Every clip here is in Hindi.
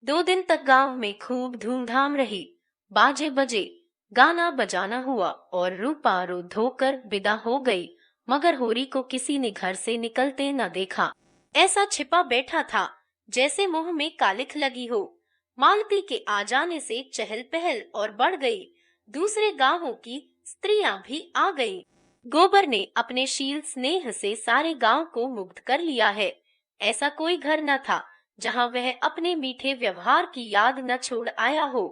2 दिन तक गांव में खूब धूमधाम रही। बाजे बजे, गाना बजाना हुआ और रूपा रो धोकर विदा हो गई। मगर होरी को किसी ने घर से निकलते न देखा। ऐसा छिपा बैठा था जैसे मुंह में कालिख लगी हो। मालती के आ जाने से चहल पहल और बढ़ गई। दूसरे गांवों की स्त्रियां भी आ गईं। गोबर ने अपने शील स्नेह से सारे गांव को मुग्ध कर लिया है। ऐसा कोई घर न था जहां वह अपने मीठे व्यवहार की याद न छोड़ आया हो।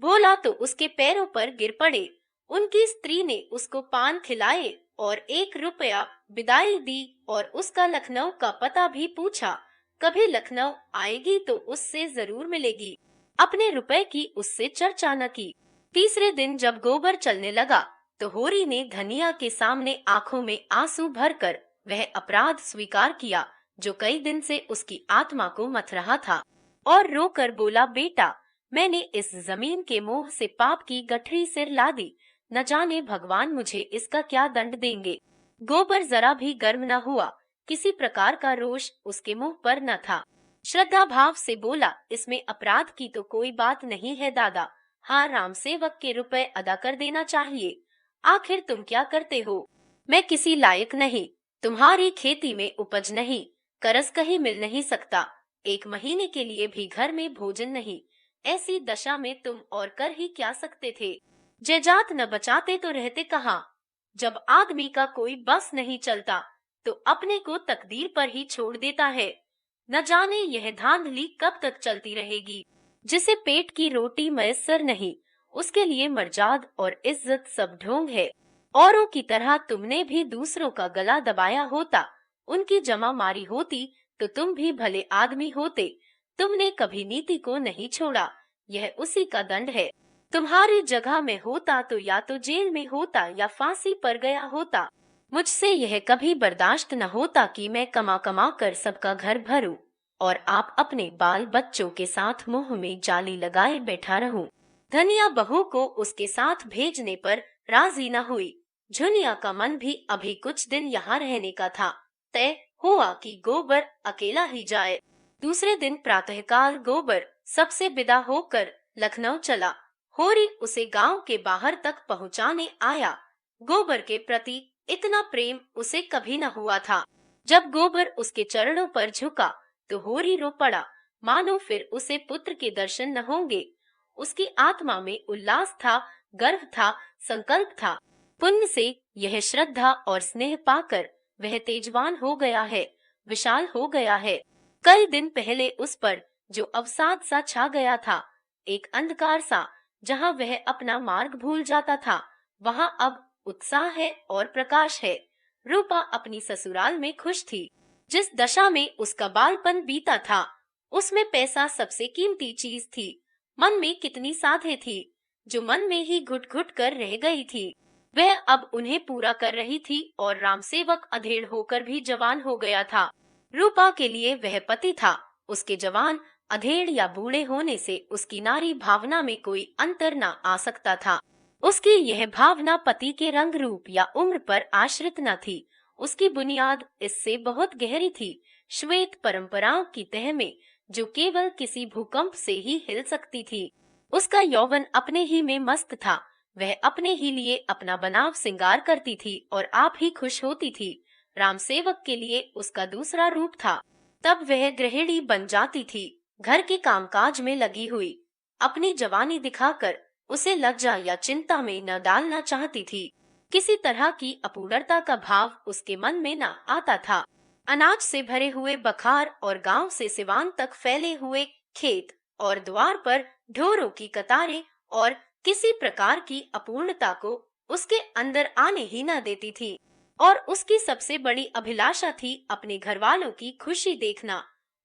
भोला तो उसके पैरों पर गिर पड़े। उनकी स्त्री ने उसको पान खिलाए और 1 रुपया विदाई दी और उसका लखनऊ का पता भी पूछा। कभी लखनऊ आएगी तो उससे जरूर मिलेगी। अपने रुपए की उससे चर्चा न की। तीसरे दिन जब गोबर चलने लगा तो होरी ने धनिया के सामने आंखों में आंसू भरकर वह अपराध स्वीकार किया जो कई दिन से उसकी आत्मा को मथ रहा था, और रोकर बोला, बेटा, मैंने इस जमीन के मोह से पाप की गठरी सिर ला दी। न जाने भगवान मुझे इसका क्या दंड देंगे। गोबर जरा भी गर्म न हुआ। किसी प्रकार का रोष उसके मुंह पर न था। श्रद्धा भाव से बोला, इसमें अपराध की तो कोई बात नहीं है दादा। हाँ, राम सेवक के रुपए अदा कर देना चाहिए। आखिर तुम क्या करते हो? मैं किसी लायक नहीं। तुम्हारी खेती में उपज नहीं, करस कहीं मिल नहीं सकता। 1 महीने के लिए भी घर में भोजन नहीं। ऐसी दशा में तुम और कर ही क्या सकते थे? जयजात न बचाते तो रहते कहाँ। जब आदमी का कोई बस नहीं चलता तो अपने को तकदीर पर ही छोड़ देता है। न जाने यह धांधली कब तक चलती रहेगी। जिसे पेट की रोटी मयस्सर नहीं, उसके लिए मर्जाद और इज्जत सब ढोंग है। औरों की तरह तुमने भी दूसरों का गला दबाया होता, उनकी जमा मारी होती तो तुम भी भले आदमी होते। तुमने कभी नीति को नहीं छोड़ा, यह उसी का दंड है। तुम्हारी जगह में होता तो या तो जेल में होता या फांसी पर गया होता। मुझसे यह कभी बर्दाश्त न होता कि मैं कमा कमा कर सबका घर भरूं और आप अपने बाल बच्चों के साथ मुंह में जाली लगाए बैठा रहूं। धनिया बहू को उसके साथ भेजने पर राजी न हुई। झुनिया का मन भी अभी कुछ दिन यहाँ रहने का था। तय हुआ कि गोबर अकेला ही जाए। दूसरे दिन प्रातःकाल गोबर सबसे विदा होकर लखनऊ चला। होरी उसे गांव के बाहर तक पहुंचाने आया। गोबर के प्रति इतना प्रेम उसे कभी न हुआ था। जब गोबर उसके चरणों पर झुका तो होरी रो पड़ा, मानो फिर उसे पुत्र के दर्शन न होंगे। उसकी आत्मा में उल्लास था, गर्व था, संकल्प था। पुण्य से यह श्रद्धा और स्नेह पाकर वह तेजवान हो गया है, विशाल हो गया है। कई दिन पहले उस पर जो अवसाद सा छा गया था, एक अंधकार सा, जहाँ वह अपना मार्ग भूल जाता था, वहाँ अब उत्साह है और प्रकाश है। रूपा अपनी ससुराल में खुश थी। जिस दशा में उसका बालपन बीता था, उसमें पैसा सबसे कीमती चीज थी। मन में कितनी साधे थी जो मन में ही घुट घुट कर रह गई थी, वह अब उन्हें पूरा कर रही थी। और रामसेवक अधेड़ होकर भी जवान हो गया था। रूपा के लिए वह पति था। उसके जवान, अधेड़ या बूढ़े होने से उसकी नारी भावना में कोई अंतर न आ सकता था। उसकी यह भावना पति के रंग रूप या उम्र पर आश्रित न थी। उसकी बुनियाद इससे बहुत गहरी थी, श्वेत परंपराओं की तह में, जो केवल किसी भूकंप से ही हिल सकती थी। उसका यौवन अपने ही में मस्त था। वह अपने ही लिए अपना बनाव सिंगार करती थी और आप ही खुश होती थी। रामसेवक के लिए उसका दूसरा रूप था। तब वह गृहिणी बन जाती थी, घर के कामकाज में लगी हुई। अपनी जवानी दिखाकर उसे लज्जा या चिंता में न डालना चाहती थी। किसी तरह की अपूर्णता का भाव उसके मन में न आता था। अनाज से भरे हुए बखार और गांव से सिवान तक फैले हुए खेत और द्वार पर ढोरों की कतारें और किसी प्रकार की अपूर्णता को उसके अंदर आने ही न देती थी। और उसकी सबसे बड़ी अभिलाषा थी अपने घरवालों की खुशी देखना,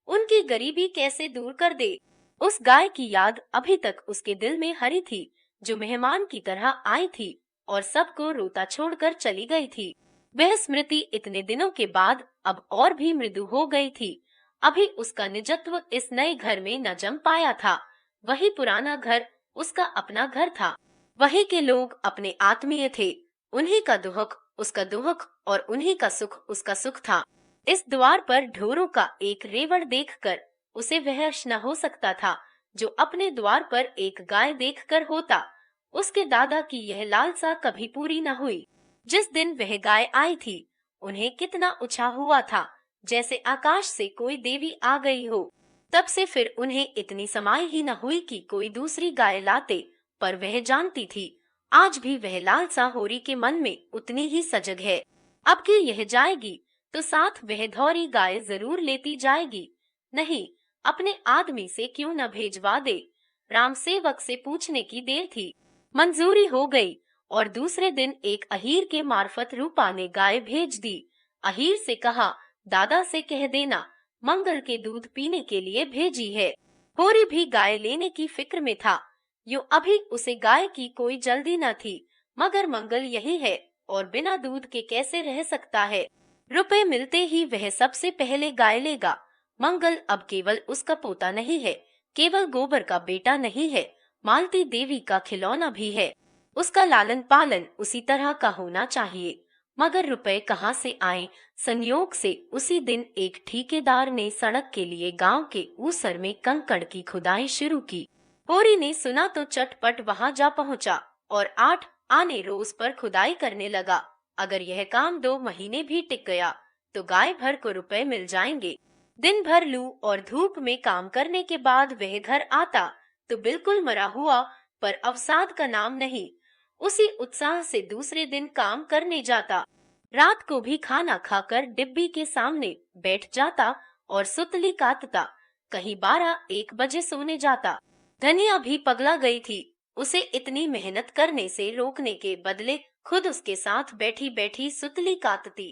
उनकी गरीबी कैसे दूर कर दे। उस गाय की याद अभी तक उसके दिल में हरी थी, जो मेहमान की तरह आई थी और सबको रोता छोड़कर चली गई थी। वह स्मृति इतने दिनों के बाद अब और भी मृदु हो गई थी। अभी उसका निजत्व इस नए घर में न जम पाया था। वही पुराना घर उसका अपना घर था। वही के लोग अपने आत्मीय थे। उन्हीं का दुहक उसका दुहक और उन्हीं का सुख उसका सुख था। इस द्वार पर ढोरों का एक रेवड़ देखकर उसे वहश न हो सकता था। जो अपने द्वार पर एक गाय देखकर होता। उसके दादा की यह लालसा कभी पूरी न हुई। जिस दिन वह गाय आई थी, उन्हें कितना उत्साह हुआ था, जैसे आकाश से कोई देवी आ गई हो। तब से फिर उन्हें इतनी समाई ही न हुई कि कोई दूसरी गाय लाते, पर वह जानती थी आज भी वह लालसा होरी के मन में उतनी ही सजग है। अब की यह जाएगी तो साथ वह धौरी गाय जरूर लेती जाएगी। नहीं, अपने आदमी से क्यों न भेजवा दे। राम सेवक से पूछने की देर थी, मंजूरी हो गई और दूसरे दिन एक अहीर के मार्फत रूपा ने गाय भेज दी। अहीर से कहा, दादा से कह देना मंगल के दूध पीने के लिए भेजी है। होरी भी गाय लेने की फिक्र में था। यूं अभी उसे गाय की कोई जल्दी न थी, मगर मंगल यही है और बिना दूध के कैसे रह सकता है। रुपए मिलते ही वह सबसे पहले गाय लेगा। मंगल अब केवल उसका पोता नहीं है, केवल गोबर का बेटा नहीं है, मालती देवी का खिलौना भी है। उसका लालन पालन उसी तरह का होना चाहिए। मगर रुपए कहाँ से आए? संयोग से उसी दिन एक ठेकेदार ने सड़क के लिए गांव के ऊसर में कंकड़ की खुदाई शुरू की। होरी ने सुना तो चटपट वहां जा पहुंचा और 8 आने रोज पर खुदाई करने लगा। अगर यह काम 2 महीने भी टिक गया तो गाय भर को रुपए मिल जाएंगे। दिन भर लू और धूप में काम करने के बाद वह घर आता तो बिल्कुल मरा हुआ, पर अवसाद का नाम नहीं। उसी उत्साह से दूसरे दिन काम करने जाता। रात को भी खाना खाकर डिब्बी के सामने बैठ जाता और सुतली काटता। कहीं 12-1 बजे सोने जाता। धनिया भी पगला गई थी। उसे इतनी मेहनत करने से रोकने के बदले खुद उसके साथ बैठी बैठी सुतली काटती।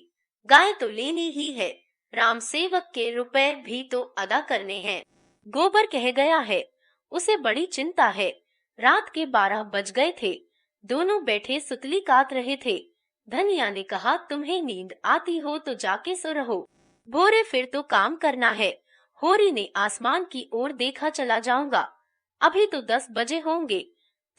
गाय तो लेनी ही है, राम सेवक के रुपए भी तो अदा करने हैं। गोबर कह गया है, उसे बड़ी चिंता है। रात के 12 बज गए थे। दोनों बैठे सुतली काट रहे थे। धनिया ने कहा, तुम्हें नींद आती हो तो जाके सो रहो, भोरे फिर तो काम करना है। होरी ने आसमान की ओर देखा, चला जाऊंगा, अभी तो 10 बजे होंगे।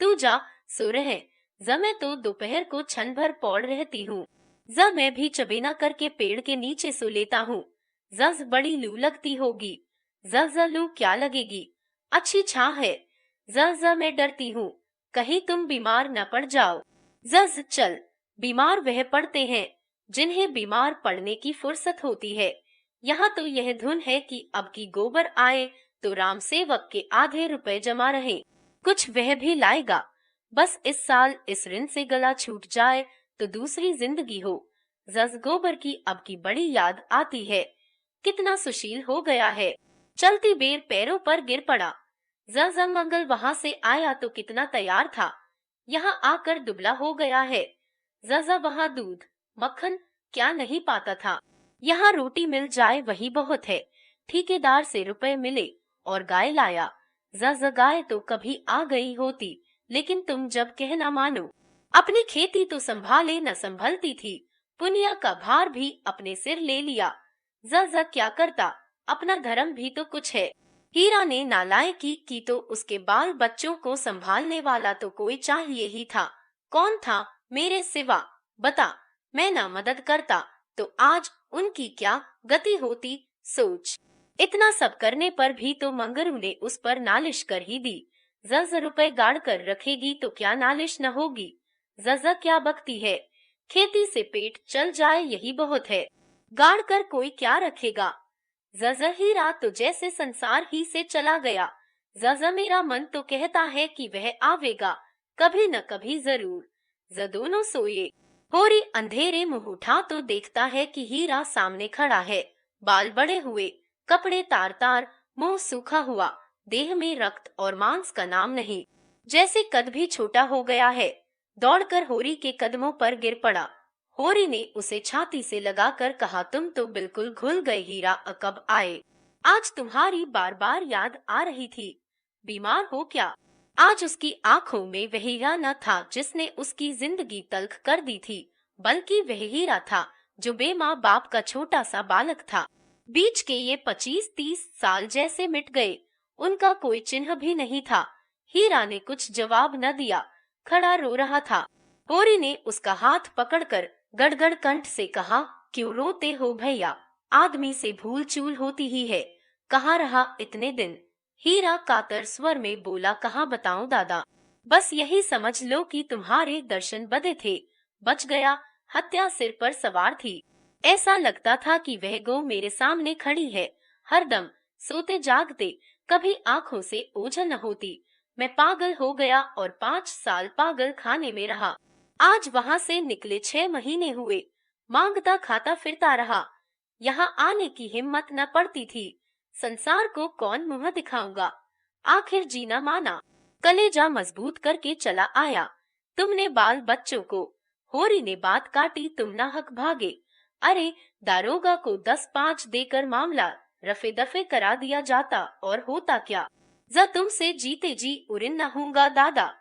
तू जा, सो रहे। मैं तो दोपहर को छन भर पौड़ रहती हूँ। मैं भी चबेना करके पेड़ के नीचे सो लेता हूँ। जज बड़ी लू लगती होगी। लू क्या लगेगी, अच्छी छां है। मैं डरती हूँ, कहीं तुम बीमार न पड़ जाओ। चल, बीमार वह पड़ते हैं जिन्हें बीमार पड़ने की फुर्सत होती है। यहाँ तो यह धुन है कि अब की गोबर आए तो राम सेवक के आधे रुपए जमा रहे, कुछ वह भी लाएगा। बस इस साल इस ऋण से गला छूट जाए तो दूसरी जिंदगी हो। गोबर की अब की बड़ी याद आती है, कितना सुशील हो गया है। चलती बेर पैरों पर गिर पड़ा। मंगल वहां से आया तो कितना तैयार था, यहाँ आकर दुबला हो गया है। वहां दूध मक्खन क्या नहीं पाता था, यहाँ रोटी मिल जाए वही बहुत है। ठेकेदार से रुपए मिले और गाय लाया। गाय तो कभी आ गई होती, लेकिन तुम जब कहना मानो। अपनी खेती तो संभाले न संभलती थी, पुनिया का भार भी अपने सिर ले लिया। क्या करता, अपना धर्म भी तो कुछ है। हीरा ने नालायकी की तो उसके बाल बच्चों को संभालने वाला तो कोई चाहिए ही था। कौन था मेरे सिवा, बता। मैं ना मदद करता तो आज उनकी क्या गति होती, सोच। इतना सब करने पर भी तो मंगरू ने उस पर नालिश कर ही दी। रुपए गाड़ कर रखेगी तो क्या नालिश न होगी। क्या बकती है, खेती से पेट चल जाए यही बहुत है, गाड़ कर कोई क्या रखेगा। हीरा तो जैसे संसार ही से चला गया। मेरा मन तो कहता है कि वह आवेगा, कभी न कभी जरूर। दोनों सोए। होरी अंधेरे मुंह उठा तो देखता है कि हीरा सामने खड़ा है। बाल बड़े हुए, कपड़े तार तार, मुंह सूखा हुआ, देह में रक्त और मांस का नाम नहीं, जैसे कद भी छोटा हो गया है। दौड़कर होरी के कदमों पर गिर पड़ा। होरी ने उसे छाती से लगाकर कहा, तुम तो बिल्कुल घुल गए हीरा, कब आए? आज तुम्हारी बार बार याद आ रही थी। बीमार हो क्या? आज उसकी आंखों में वह हीरा न था जिसने उसकी जिंदगी तल्ख कर दी थी, बल्कि वह हीरा था जो बेमाँ बाप का छोटा सा बालक था। बीच के ये 25-30 साल जैसे मिट गए, उनका कोई चिन्ह भी नहीं था। हीरा ने कुछ जवाब न दिया, खड़ा रो रहा था। होरी ने उसका हाथ पकड़कर गड़गड़ कंठ से कहा, क्यों रोते हो भैया? आदमी से भूल चूल होती ही है, कहाँ रहा इतने दिन? हीरा कातर स्वर में बोला, कहाँ बताऊं दादा, बस यही समझ लो कि तुम्हारे दर्शन बदे थे। बच गया, हत्या सिर पर सवार थी। ऐसा लगता था कि वह गो मेरे सामने खड़ी है, हरदम सोते जागते, कभी आंखों से ओझल न होती। मैं पागल हो गया और 5 साल पागल खाने में रहा। आज वहां से निकले 6 महीने हुए, मांगता खाता फिरता रहा। यहाँ आने की हिम्मत न पड़ती थी। संसार को कौन मुंह दिखाऊंगा। आखिर जीना माना, कलेजा मजबूत करके चला आया। तुमने बाल बच्चों को, होरी ने बात काटी, तुम नाहक भागे। अरे दारोगा को 10-5 देकर मामला रफे दफे करा दिया जाता और होता क्या। ज तुमसे जीते जी उरिन न हूंगा दादा।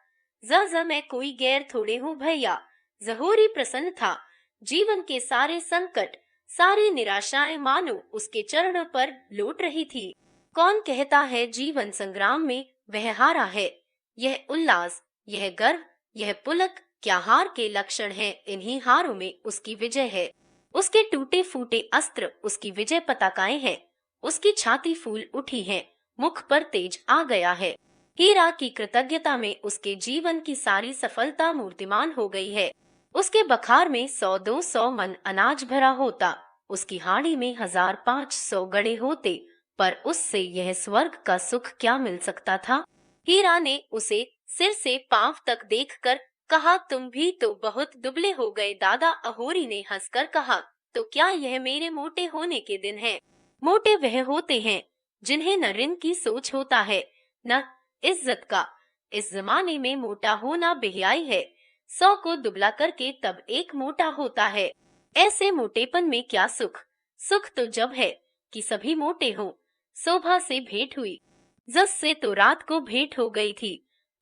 ज मैं कोई गैर थोड़े हूँ भैया। जहोरी प्रसन्न था। जीवन के सारे संकट, सारी निराशाएं मानो उसके चरणों पर लौट रही थी। कौन कहता है जीवन संग्राम में वह हारा है। यह उल्लास, यह गर्व, यह पुलक क्या हार के लक्षण हैं। इन्हीं हारों में उसकी विजय है। उसके टूटे फूटे अस्त्र उसकी विजय पताकाएं हैं। उसकी छाती फूल उठी है, मुख पर तेज आ गया है। हीरा की कृतज्ञता में उसके जीवन की सारी सफलता मूर्तिमान हो गई है। उसके बखार में 100-200 मन अनाज भरा होता, उसकी हाड़ी में 1000-500 गड़े होते, पर उससे यह स्वर्ग का सुख क्या मिल सकता था। हीरा ने उसे सिर से पांव तक देखकर कहा, तुम भी तो बहुत दुबले हो गए दादा। अहोरी ने हंसकर कहा, तो क्या यह मेरे मोटे होने के दिन हैं? मोटे वह होते हैं जिन्हें न ऋण की सोच होता है, न इज्जत का। इस जमाने में मोटा होना बेहयाई है। 100 को दुबला करके तब एक मोटा होता है। ऐसे मोटेपन में क्या सुख। सुख तो जब है कि सभी मोटे हों। शोभा से भेंट हुई, जस से तो रात को भेंट हो गई थी।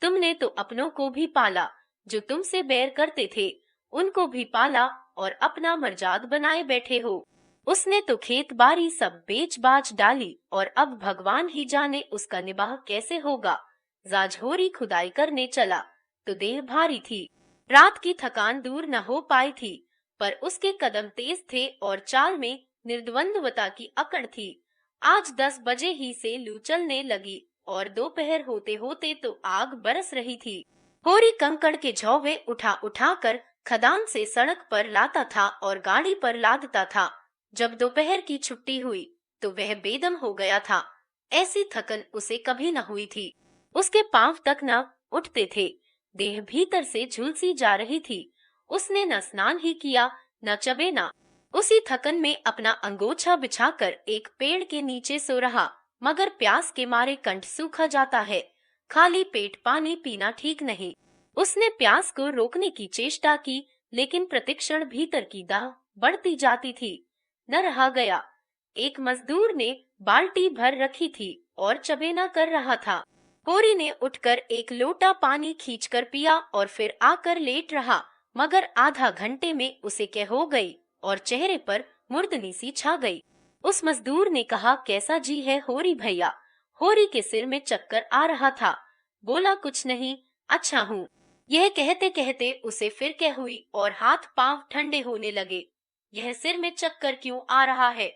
तुमने तो अपनों को भी पाला, जो तुमसे बैर करते थे उनको भी पाला और अपना मर्जाद बनाए बैठे हो। उसने तो खेत बाड़ी सब बेच बाच डाली और अब भगवान ही जाने उसका निबाह कैसे होगा। जाझोरी खुदाई करने चला तो देह भारी थी। रात की थकान दूर न हो पाई थी, पर उसके कदम तेज थे और चाल में निर्द्वंद्वता की अकड़ थी। आज 10 बजे ही से लू चलने लगी और दोपहर होते होते तो आग बरस रही थी। होरी कंकड़ के झौवे उठा उठा कर खदान से सड़क पर लाता था और गाड़ी पर लादता था। जब दोपहर की छुट्टी हुई तो वह बेदम हो गया था। ऐसी थकन उसे कभी न हुई थी। उसके पांव तक न उठते थे, देह भीतर से झुलसी जा रही थी। उसने न स्नान ही किया, न चबेना। उसी थकन में अपना अंगोछा बिछाकर एक पेड़ के नीचे सो रहा। मगर प्यास के मारे कंठ सूखा जाता है, खाली पेट पानी पीना ठीक नहीं। उसने प्यास को रोकने की चेष्टा की, लेकिन प्रतिक्षण भीतर की दाह बढ़ती जाती थी। न रहा गया। एक मजदूर ने बाल्टी भर रखी थी और चबेना कर रहा था। होरी ने उठकर एक लोटा पानी खींचकर पिया और फिर आकर लेट रहा, मगर आधा घंटे में उसे क्या हो गई और चेहरे पर मुर्दनी सी छा गई। उस मजदूर ने कहा, कैसा जी है होरी भैया। होरी के सिर में चक्कर आ रहा था। बोला, कुछ नहीं, अच्छा हूँ। यह कहते कहते उसे फिर क्या हुई और हाथ पांव ठंडे होने लगे। यह सिर में चक्कर क्यों आ रहा है।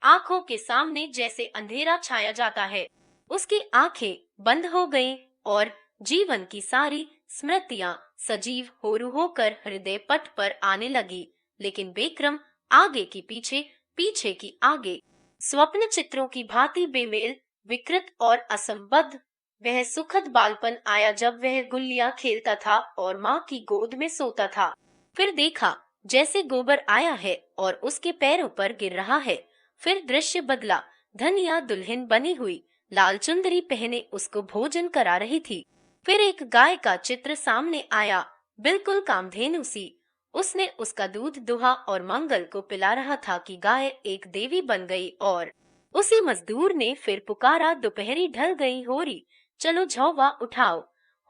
आंखों के सामने जैसे अंधेरा छाया जाता है। उसकी आंखें बंद हो गईं और जीवन की सारी स्मृतियां सजीव होरू होकर हृदय पट पर आने लगी। लेकिन बेक्रम, आगे की पीछे, पीछे की आगे, स्वप्न चित्रों की भांति बेमेल, विकृत और असंबद्ध। वह सुखद बालपन आया जब वह गुल्लियां खेलता था और माँ की गोद में सोता था। फिर देखा जैसे गोबर आया है और उसके पैरों पर गिर रहा है। फिर दृश्य बदला। धनिया दुल्हन बनी हुई लाल चुंदरी पहने उसको भोजन करा रही थी। फिर एक गाय का चित्र सामने आया, बिल्कुल कामधेनु सी। उसने उसका दूध दुहा और मंगल को पिला रहा था कि गाय एक देवी बन गई। और उसी मजदूर ने फिर पुकारा, दोपहरी ढल गई होरी, चलो झौवा उठाओ।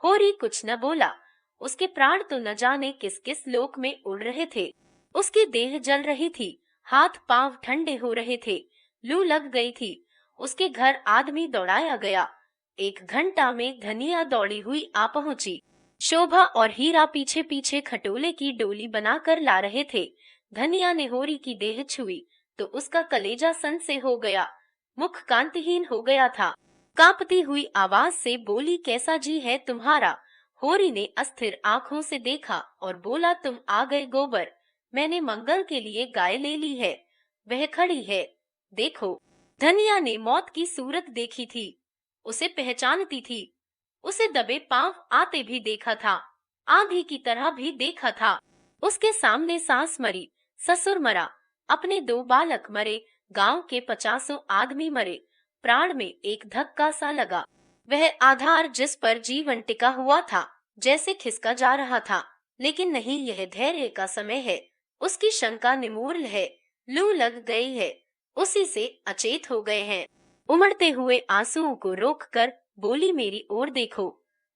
होरी कुछ न बोला। उसके प्राण तो न जाने किस किस लोक में उड़ रहे थे। उसकी देह जल रही थी, हाथ पांव ठंडे हो रहे थे, लू लग गई थी। उसके घर आदमी दौड़ाया गया। 1 घंटा में धनिया दौड़ी हुई आ पहुंची। शोभा और हीरा पीछे पीछे खटोले की डोली बनाकर ला रहे थे। धनिया ने होरी की देह छुई तो उसका कलेजा सन से हो गया, मुख कांतिहीन हो गया था। कांपती हुई आवाज से बोली, कैसा जी है तुम्हारा? होरी ने अस्थिर आंखों से देखा और बोला, तुम आ गए गोबर। मैंने मंगल के लिए गाय ले ली है, वह खड़ी है, देखो। धनिया ने मौत की सूरत देखी थी, उसे पहचानती थी। उसे दबे पांव आते भी देखा था, आंधी की तरह भी देखा था। उसके सामने सास मरी, ससुर मरा, अपने 2 बालक मरे, गांव के 50 आदमी मरे। प्राण में एक धक्का सा लगा। वह आधार जिस पर जीवन टिका हुआ था जैसे खिसका जा रहा था। लेकिन नहीं, यह धैर्य का समय है। उसकी शंका निमूल है, लू लग गई है, उसी से अचेत हो गए हैं। उमड़ते हुए आंसुओं को रोककर बोली, मेरी ओर देखो,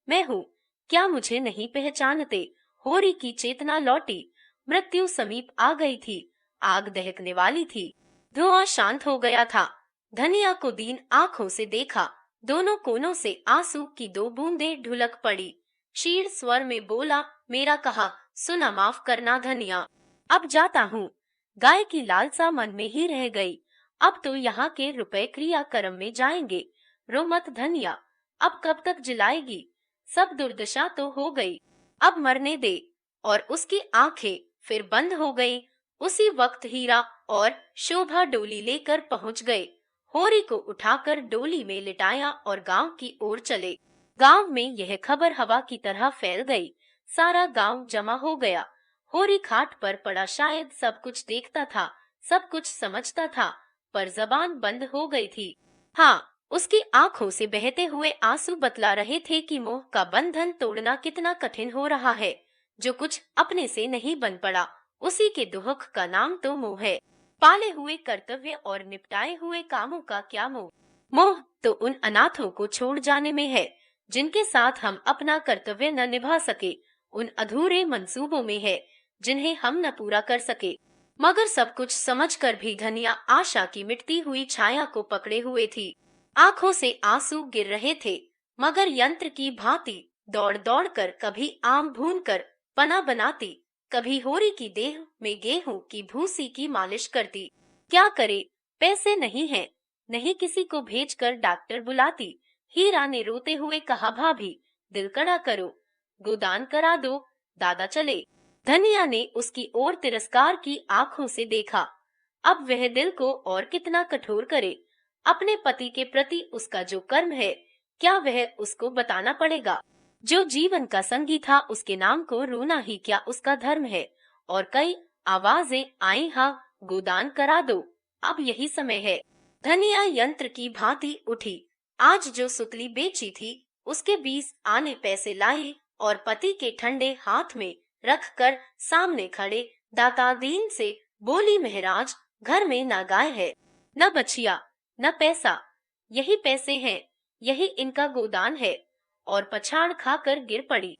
मैं हूँ, क्या मुझे नहीं पहचानते? होरी की चेतना लौटी, मृत्यु समीप आ गई थी, आग दहकने वाली थी, धुआं शांत हो गया था। धनिया को दीन आंखों से देखा, दोनों कोनों से आंसू की 2 बूंदें ढुलक पड़ी। क्षीण स्वर में बोला, मेरा कहा सुना माफ करना धनिया, अब जाता हूँ। गाय की लालसा मन में ही रह गई, अब तो यहाँ के रुपए क्रियाक्रम में जाएंगे। रो मत धनिया, अब कब तक जिलाएगी? सब दुर्दशा तो हो गई, अब मरने दे। और उसकी आंखें फिर बंद हो गईं। उसी वक्त हीरा और शोभा डोली लेकर पहुंच गए। होरी को उठाकर डोली में लिटाया और गांव की ओर चले। गांव में यह खबर हवा की तरह फैल गई, सारा गांव जमा हो गया। होरी खाट पर पड़ा, शायद सब कुछ देखता था, सब कुछ समझता था, पर जबान बंद हो गई थी। हाँ, उसकी आंखों से बहते हुए आंसू बतला रहे थे कि मोह का बंधन तोड़ना कितना कठिन हो रहा है। जो कुछ अपने से नहीं बन पड़ा, उसी के दुख का नाम तो मोह है। पाले हुए कर्तव्य और निपटाए हुए कामों का क्या मोह? मोह तो उन अनाथों को छोड़ जाने में है जिनके साथ हम अपना कर्तव्य न निभा सके, उन अधूरे मंसूबों में है जिन्हें हम न पूरा कर सके। मगर सब कुछ समझकर भी धनिया आशा की मिटती हुई छाया को पकड़े हुए थी। आंखों से आंसू गिर रहे थे, मगर यंत्र की भांति दौड़ दौड़ कर कभी आम भून कर पना बनाती, कभी होरी की देह में गेहूं की भूसी की मालिश करती। क्या करे, पैसे नहीं हैं, नहीं किसी को भेजकर डॉक्टर बुलाती। हीरा ने रोते हुए कहा, भाभी दिल कड़ा करो, गोदान करा दो, दादा चले। धनिया ने उसकी ओर तिरस्कार की आंखों से देखा। अब वह दिल को और कितना कठोर करे। अपने पति के प्रति उसका जो कर्म है, क्या वह उसको बताना पड़ेगा? जो जीवन का संगी था, उसके नाम को रोना ही क्या उसका धर्म है? और कई आवाजें आई, हाँ, गोदान करा दो, अब यही समय है। धनिया यंत्र की भांति उठी। आज जो सुतली बेची थी, उसके 20 आने पैसे लाई और पति के ठंडे हाथ में रख कर सामने खड़े दाता दीन से बोली, महाराज, घर में न गाय है, न बछिया, न पैसा, यही पैसे हैं, यही इनका गोदान है। और पछाड़ खाकर गिर पड़ी।